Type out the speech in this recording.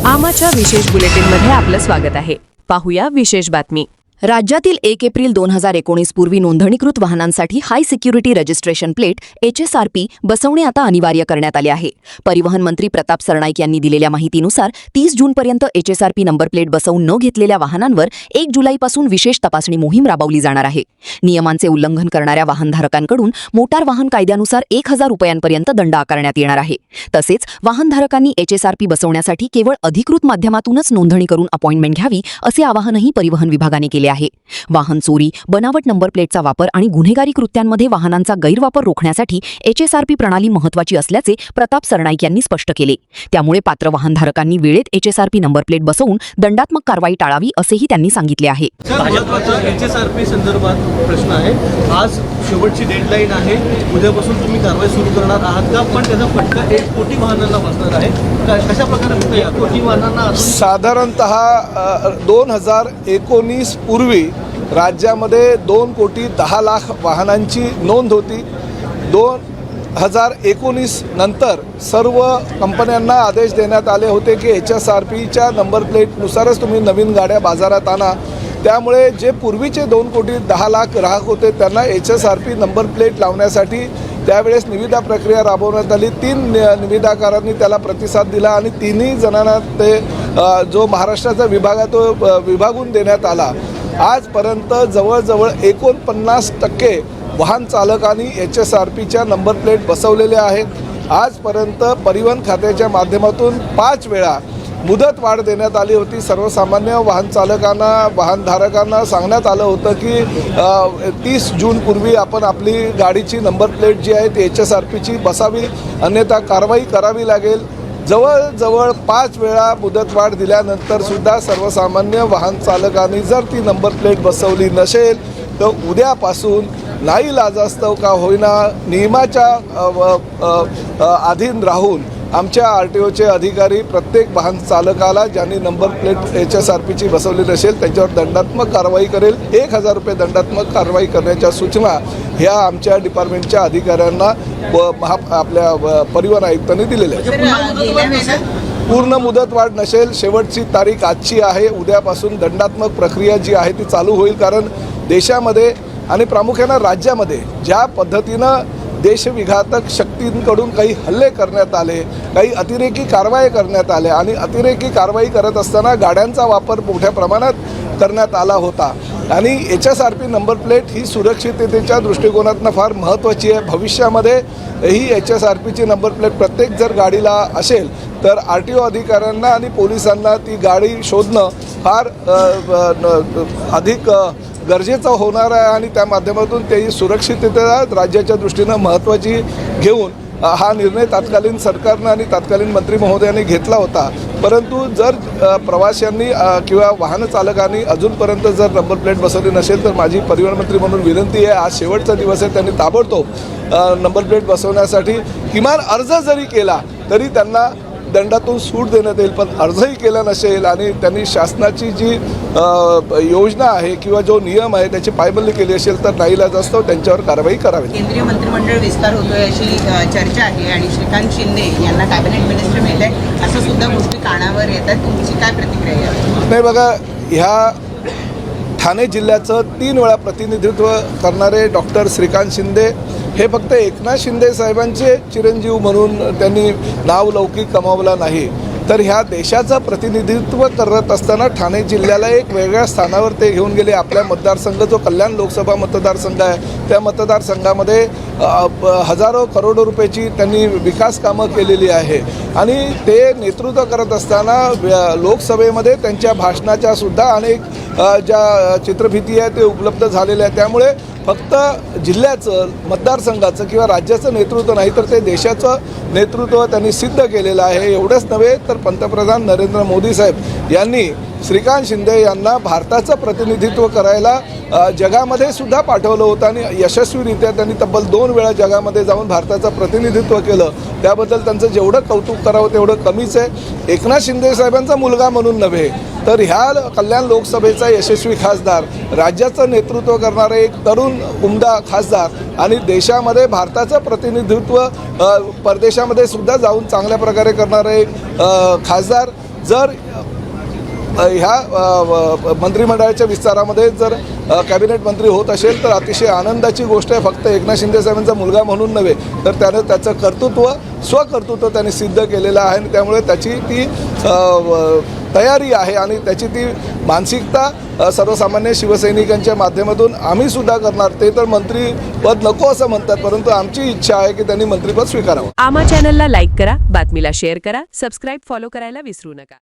आमाच्या विशेष बुलेटिनमध्ये आपलं स्वागत आहे. पाहूया विशेष बातमी. राज्यातील 1 एप्रिल 2019 पूर्वी नोंदणीकृत वाहनांसाठी हाय सिक्युरिटी रजिस्ट्रेशन प्लेट HSRP बसवणे आता अनिवार्य करण्यात आले आहे. परिवहन मंत्री प्रताप सरनाईक यांनी दिलेल्या माहितीनुसार 30 जूनपर्यंत HSRP नंबर प्लेट बसवून न घेतलेल्या वाहनांवर 1 जुलैपासून विशेष तपासणी मोहीम राबवली जाणार आहे. नियमांचे उल्लंघन करणाऱ्या वाहनधारकांकडून मोटार वाहन कायद्यानुसार 1000 रुपयांपर्यंत दंड आकारण्यात येणार आहे. तसेच वाहनधारकांनी HSRP बसवण्यासाठी केवळ अधिकृत माध्यमातूनच नोंदणी करून अपॉइंटमेंट घ्यावी असे आवाहनही परिवहन विभागाने केले आहे. वाहन चोरी, बनावट नंबर प्लेटचा वापर आणि गुन्हेगारी कृत्यांमध्ये वाहनांचा गैरवापर रोखण्यासाठी HSRP प्रणाली महत्त्वाची असल्याचे प्रताप सरनाईक यांनी स्पष्ट केले. त्यामुळे पात्र वाहनधारकांनी वेळेत HSRP नंबर प्लेट बसवून दंडात्मक कारवाई टाळावी असेही त्यांनी सांगितले आहे. HSRP संदर्भात प्रश्न आहे. आज शेवटची डेडलाईन आहे. उद्यापासून तुम्ही कारवाई सुरू करणार आहात का? पण त्याचा फटका 1 कोटी वाहनांना बसणार आहे. कशा प्रकारे 1 कोटी वाहनांना साधारणतः 2019 पूर्वी राज्यामध्ये 2,10,00,000 वाहनांची नोंद होती. 2019 नंतर सर्व कंपन्यांना आदेश देण्यात आले होते की HSRPच्या नंबर प्लेटनुसारच तुम्ही नवीन गाड्या बाजारात आणा. त्यामुळे जे पूर्वीचे 2,10,00,000 ग्राहक होते त्यांना HSRP नंबर प्लेट लावण्यासाठी त्यावेळेस निविदा प्रक्रिया राबवण्यात आली. 3 निविदाकारांनी त्याला प्रतिसाद दिला आणि तिन्ही जणांना ते जो महाराष्ट्राचा विभाग आहे तो विभागून देण्यात आला. आजपर्यंत जवळजवळ 49% वाहन चालकांनी HSRPच्या नंबर प्लेट बसवलेले आहेत. आजपर्यंत परिवहन खात्याच्या माध्यमातून 5 वेळा मुदतवाढ देण्यात आली होती. सर्वसामान्य वाहन चालकांना, वाहनधारकांना सांगण्यात आलं होतं की 30 जूनपूर्वी आपण आपली गाडीची नंबर प्लेट जी आहे ती HSRPची बसावी, अन्यथा कारवाई करावी लागेल. जवळजवळ 5 वेळा मुदतवाढ दिल्यानंतर सुद्धा सर्वसामान्य वाहन चालकांनी जर ती नंबर प्लेट बसवली नसेल तर उद्यापासून नाईलाजास्तव का होईना नियमाच्या अधीन राहून आमच्या RTOचे अधिकारी प्रत्येक वाहन चालकाला ज्यांनी नंबर प्लेट HSRPची बसवली नसेल त्यांच्यावर दंडात्मक कारवाई करेल. 1000 रुपये दंडात्मक कारवाई करण्याच्या सूचना ह्या आमच्या डिपार्टमेंटच्या अधिकाऱ्यांना आपल्या परिवहन आयुक्तांनी दिलेल्या आहेत. पूर्ण मुदतवाढ नसेल, शेवटची तारीख आजची आहे. उद्यापासून दंडात्मक प्रक्रिया जी आहे ती चालू होईल. कारण देशामध्ये आणि प्रामुख्यानं राज्यामध्ये ज्या पद्धतीनं देशविघातक शक्तींकडून काही हल्ले करण्यात आले, काही अतिरेकी कारवाई करण्यात आल्या आणि अतिरेकी कारवाई करत असताना गाड्यांचा वापर मोठ्या प्रमाणात करण्यात आला होता. आणि HSRP नंबर प्लेट ही सुरक्षिततेच्या दृष्टिकोनातून फार महत्त्वाची आहे. भविष्यामध्ये ही HSRPची नंबर प्लेट प्रत्येक जर गाडीला असेल तर RTO अधिकाऱ्यांना आणि पोलिसांना ती गाडी शोधणं फार अधिक गरजेचं होणार आहे आणि त्या माध्यमातून त्याची सुरक्षितता राज्याच्या दृष्टीनं महत्त्वाची घेऊन हा निर्णय तत्कालीन सरकारनं आणि तत्कालीन मंत्री महोदयांनी घेतला होता. परंतु जर प्रवाशांनी किंवा वाहन चालकांनी अजूनपर्यंत जर नंबर प्लेट बसवली नसेल तर माझी परिवहन मंत्री म्हणून विनंती आहे, आज शेवटचा दिवस आहे, त्यांनी ताबडतोब नंबर प्लेट बसवण्यासाठी किमान अर्ज जरी केला तरी त्यांना दंडातून सूट देण्यात येईल. पण अर्जही केला नसेल आणि त्यांनी शासनाची जी योजना आहे किंवा जो नियम आहे त्याची पायमल्ली केली असेल तर नाईलाजास्तव त्यांच्यावर कारवाई करावी. केंद्रीय मंत्रिमंडळ विस्तार होतोय अशी चर्चा आहे आणि श्रीकांत शिंदे यांना कॅबिनेट मिनिस्टर मिळत आहे असं सुद्धा गोष्टी कानावर येतात. तुमची काय प्रतिक्रिया आहे? नाही बघा, ह्या ठाणे जिल्ह्याचं 3 वेळा प्रतिनिधित्व करणारे डॉक्टर श्रीकांत शिंदे हे फक्त एकनाथ शिंदे साहेबांचे चिरंजीव म्हणून त्यांनी नावलौकिक कमावला नाही तर ह्या देशाचं प्रतिनिधित्व करत असताना ठाणे जिल्ह्याला एक वेगळ्या स्थानावर ते घेऊन गेले. आपल्या मतदारसंघ जो कल्याण लोकसभा मतदारसंघ आहे त्या मतदारसंघामध्ये हजारो करोडो रुपयाची त्यांनी विकास कामं केलेली आहे आणि ते नेतृत्व करत असताना लोकसभेमध्ये त्यांच्या भाषणाच्या सुद्धा अनेक ज्या चित्रफिती आहे ते उपलब्ध झालेल्या आहे. त्यामुळे फक्त जिल्ह्याचं, मतदारसंघाचं किंवा राज्याचं नेतृत्व नाही तर ते देशाचं नेतृत्व त्यांनी सिद्ध केलेलं आहे. एवढंच नव्हे तर पंतप्रधान नरेंद्र मोदी साहेब यांनी श्रीकांत शिंदे यांना भारताचं प्रतिनिधित्व करायला जगामध्ये सुद्धा पाठवलं होतं आणि यशस्वीरित्या त्यांनी तब्बल 2 वेळा जगामध्ये जाऊन भारताचं प्रतिनिधित्व केलं. त्याबद्दल त्यांचं जेवढं कौतुक करावं तेवढं कमीच आहे. एकनाथ शिंदे साहेबांचा मुलगा म्हणून नव्हे तर ह्या कल्याण लोकसभेचा यशस्वी खासदार, राज्याचं नेतृत्व करणारे एक तरुण उमदा खासदार आणि देशामध्ये भारताचं प्रतिनिधित्व परदेशामध्ये सुद्धा जाऊन चांगल्या प्रकारे करणारे एक खासदार जर ह्या मंत्रिमंडळाच्या विस्तारामध्ये जर कॅबिनेट मंत्री होत असेल तर अतिशय आनंदाची गोष्ट आहे. फक्त एकनाथ शिंदे साहेबांचा मुलगा म्हणून नव्हे तर त्यानं त्याचं स्वकर्तृत्व त्यांनी सिद्ध केलेलं आहे आणि त्यामुळे त्याची ती तयारी आहे आणि त्याची ती मानसिकता सर्वसामान्य शिवसैनिकांच्या माध्यमातून आम्ही सुद्धा करणार. ते तर मंत्रीपद नको असं म्हणतात, परंतु आमची इच्छा आहे की त्यांनी मंत्रीपद स्वीकारावं. आमा चॅनलला लाईक करा, बातमीला शेअर करा, सबस्क्राईब फॉलो करायला विसरू नका.